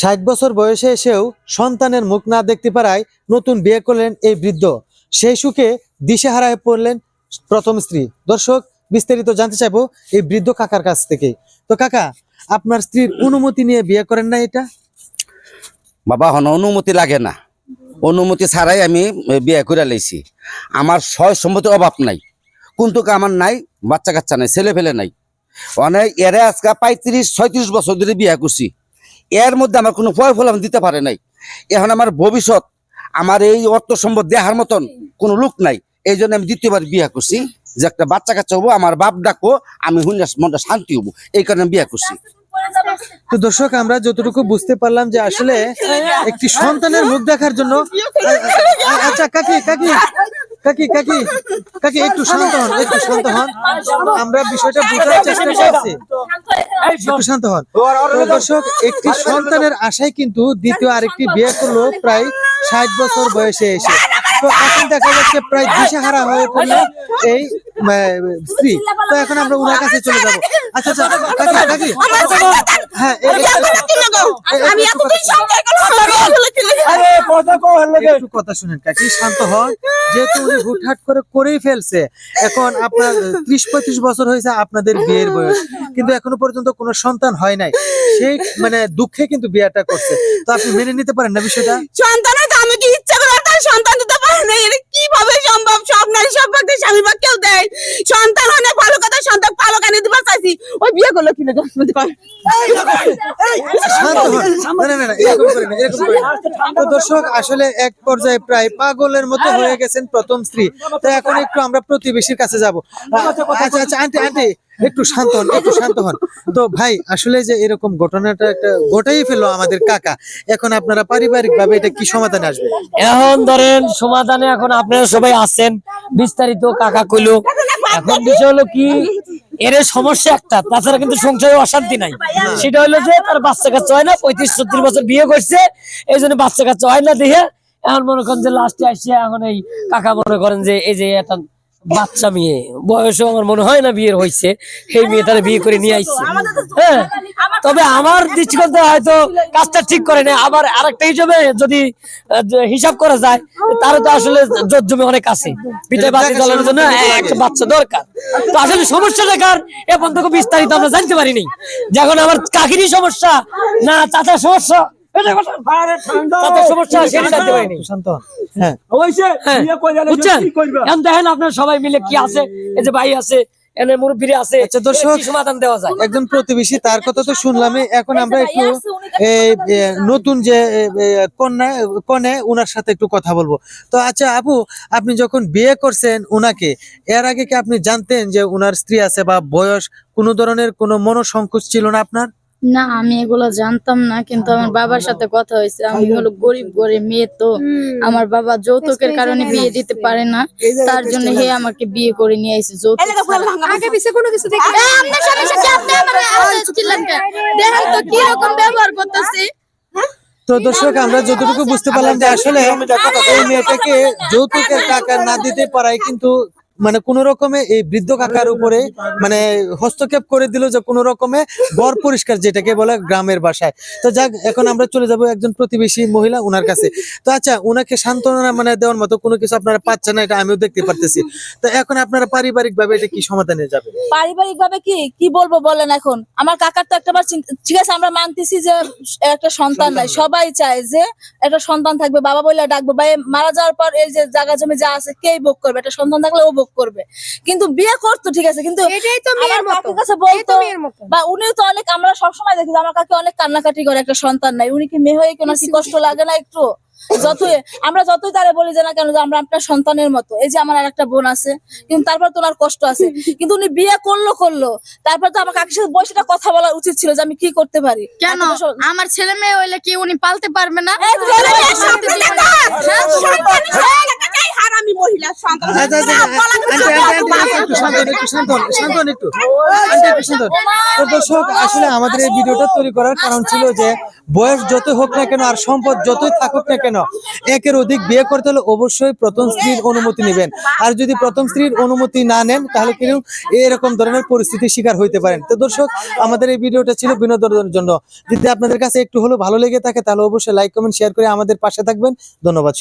60 বছর বয়সে এসেও সন্তানের মুখ না দেখতে পারায় নতুন বিয়ে করলেন এই বৃদ্ধ। সেই সুখে দিশেহারা হয়ে পড়লেন প্রথম স্ত্রী। দর্শক, বিস্তারিত জানতে চাইবো এই বৃদ্ধ কাকার কাছ থেকে। তো কাকা, আপনার স্ত্রীর অনুমতি নিয়ে বিয়ে করেন না এটা? বাবা হন অনুমতি লাগে না, অনুমতি ছাড়াই আমি বিয়ে করে লাইছি। আমার সয় সম্পত্তির অভাব নাই, কিন্তু আমার নাই বাচ্চা কাচ্চা নাই, ছেলে ফেলে নাই। অনেক এরে আজকে 35-36 বছর ধরে বিয়ে করছি, এর মধ্যে আমার কোনো ফল ফল দিতে পারে নাই। এখন আমার ভবিষ্যৎ, আমার এই অর্থ সম্পদ দেহার মতন কোনো লোক নাই। এই জন্য আমি দ্বিতীয়বার বিয়ে করছি, যে একটা বাচ্চা কাচ্চা হবো, আমার বাপ ডাকবো, আমি মনটা শান্তি হবো, এই কারণে আমি বিয়ে করছি। তো দর্শক, আমরা যতটুকু বুঝতে পারলাম যে আসলে একটি সন্তানের মুখ দেখার জন্য আচ্ছা কাকি কাকি কাকি কাকি কাকি একটু শান্ত হন, একটু শান্ত হন, আমরা বিষয়টা বোঝার চেষ্টা করছি। একটু শান্ত হন। দর্শক, একটি সন্তানের আশায় কিন্তু দ্বিতীয় আরেকটি বিয়ে করলো প্রায় 60 বছর বয়সে এসে। তো এখন দেখা যাচ্ছে প্রায় দিশেহারা হয়ে পড়লেন এই স্ত্রী। তো এখন আমরা ওনার কাছে চলে যাবো। আচ্ছা আচ্ছা কাকি কাকি, হ্যাঁ একটু কথা শুনেন কাকি, শান্ত হন। যেহেতু উনি হুটহাট করে করেই ফেলছে, এখন আপনার 30-35 বছর হয়েছে আপনাদের বিয়ের বয়স, কিন্তু এখনো পর্যন্ত কোনো সন্তান হয় নাই। সেই দুঃখে কিন্তু বিয়েটা করছে। তো আপনি মেনে নিতে পারেন না বিষয়টা? সন্তান হয়তো আমি কি ইচ্ছা করে তার সন্তান দিতে পারি না, এটা কিভাবে সম্ভব? সব নারী সব ভাগতে স্বামী ভাগ কেউ দেয়। সন্তান হয় না ভালো কথা, সন্তান ভালো কানে দিতে চাইছি, ওই বিয়ে করলো কিনা শান্ত হন। না না না, এরকম করেন না, এরকম করেন না। তো দর্শক, আসলে এক পর্যায়ে প্রায় পাগলের মতো হয়ে গেছেন প্রথম স্ত্রী। তো এখন একটু আমরা প্রতিবেশীর কাছে যাব। আচ্ছা আচ্ছা আন্টি আন্টি একটু শান্ত হন, একটু শান্ত হন। তো ভাই, আসলে যে এরকম ঘটনাটা একটা ঘটাই ফেললো আমাদের কাকা, এখন আপনারা পারিবারিক ভাবে এটা কি সমাধানে আসবে? এখন ধরেন সমাধানে এখন আপনারা সবাই আছেন, বিস্তারিত কাকা কইলো। এখন বিষয় হলো কি, এর সমস্যা একটা, তাছাড়া কিন্তু সংসারে অশান্তি নাই। সেটা হলো যে তার বাচ্চা কাচ্চা হয় না, 35-36 বছর বিয়ে করছে, এই জন্য বাচ্চা কাচ্চা হয় না দেখে এখন মনে করেন যে লাস্টে আসিয়া এখন এই কাকা মনে করেন যে এই যে একটা বাচ্চা মেয়ে, বয়সও আমার মনে হয় না বিয়ের হয়েছে, এই মেয়েটারে বিয়ে করে নিয়ে আসছে। হ্যাঁ, তবে আমার দৃষ্টিকোণে হয়তো কাজটা ঠিক করে না। আবার আরেকটা হিসাবে যদি হিসাব করা যায়, তারও তো আসলে জোর জমি অনেক আছে, পিঠে বাতি জ্বালানোর জন্য একটা বাচ্চা দরকার। তো আসলে সমস্যা দেখার এখন তো বিস্তারিত আমরা জানতে পারিনি, যখন আমার কাকিরই সমস্যা না চাচার সমস্যা, আপনার সবাই মিলে কি আছে, এই যে ভাই আছে, সমাধান দেওয়া যায়। একজন প্রতিবেশী, তার কথা তো শুনলামই। এখন আমরা একটু নতুন যে কনে উনার সাথে একটু কথা বলবো। তো আচ্ছা আপু, আপনি যখন বিয়ে করছেন উনাকে, এর আগে কি আপনি জানতেন যে উনার স্ত্রী আছে বা বয়স, কোনো ধরনের কোনো মনোসংকোচ ছিল না আপনার? না, আমি এগুলো জানতাম না, কিন্তু আমার বাবার সাথে কথা হয়েছে। আমি হলো গরিব গরিব মেয়ে, তো আমার বাবা যৌতুকের কারণে বিয়ে দিতে পারে না, তার জন্য হে আমাকে বিয়ে করে নিয়ে আইছে যৌতুক ছাড়া। আগে পিছে কোনো কিছু দেখি আপনার সাথে সাথে আপনি আমারে ছিলেন কেন? দেখেন তো কি রকম ব্যবহার করতেছে। তো দর্শক, আমরা যতটুকু বুঝতে পারলাম যে আসলে এই মেয়েটাকে যৌতুকের টাকা না দিতে পারায় কিন্তু কোন রকমে এই বৃদ্ধ কাকার উপরে হস্তক্ষেপ করে দিল, যে কোন রকমে ঘর পরিষ্কার, যেটাকে বলে গ্রামের ভাষায়। তো যাক, এখন আমরা চলে যাব একজন প্রতিবেশী মহিলা উনার কাছে। তো আচ্ছা, উনাকে সান্ত্বনা দেওয়ার মতো কোনো কিছু আপনারা পাচ্ছেন না, এটা আমিও দেখতে পারতেছি। তো এখন আপনারা পারিবারিক ভাবে এটা কি সমাধানে যাবে? পারিবারিক ভাবে কি বলবো বলেন। এখন আমার কাকার তো একটাবার ঠিক আছে, আমরা মানতেছি যে একটা সন্তান নাই, সবাই চায় যে একটা সন্তান থাকবে, বাবা বলে ডাকবো। ভাই মারা যাওয়ার পর এই যে জায়গা জমি যা আছে কে ভোগ করবে? একটা সন্তান থাকলে ও ভোগ করবে, কিন্তু বিয়ে করতো ঠিক আছে, কিন্তু আমার কাকুর কাছে বলতো, বা উনিও তো অনেক, আমরা সবসময় দেখি আমার কাকে অনেক কান্নাকাটি করে, একটা সন্তান নাই। উনি কি মেয়ে হয়ে কেন, কি কষ্ট লাগে না একটু? যতই তারা বলি যে না কেন, যে আমরা আপনার সন্তানের মতো। এই যে আমার আর একটা বোন আছে, কিন্তু তারপর তো ওনার কষ্ট আছে, কিন্তু উনি বিয়ে করলো, তারপর তো আমার কাকির সাথে বসে কথা বলা উচিত ছিল যে আমি কি করতে পারি। কেন আমার ছেলে মেয়ে হইলে কি উনি পালতে পারবে না? এই হারামি মহিলা সন্তান আচ্ছা, আচ্ছা, আন্টি, একটু শান্ত হন, একটু শান্ত হন, শান্ত হন একটু। আন্টি, একটু শান্ত হন। তো দর্শক, আসলে আমাদের এই ভিডিওটা তৈরি করার কারণ ছিল যে বয়স যতই হোক না কেন আর সম্পদ যতই থাকুক না কেন, একের অধিক বিয়ে করতে হলে অবশ্যই প্রথম স্ত্রীর অনুমতি নেবেন। আর যদি প্রথম স্ত্রীর অনুমতি না নেন তাহলে কিন্তু এরকম ধরনের পরিস্থিতির শিকার হইতে পারেন। তো দর্শক, আমাদের এই ভিডিওটা ছিল বিনোদনের জন্য। যদি আপনাদের কাছে একটু হলেও ভালো লেগে থাকে তাহলে অবশ্যই লাইক কমেন্ট শেয়ার করে আমাদের পাশে থাকবেন। ধন্যবাদ।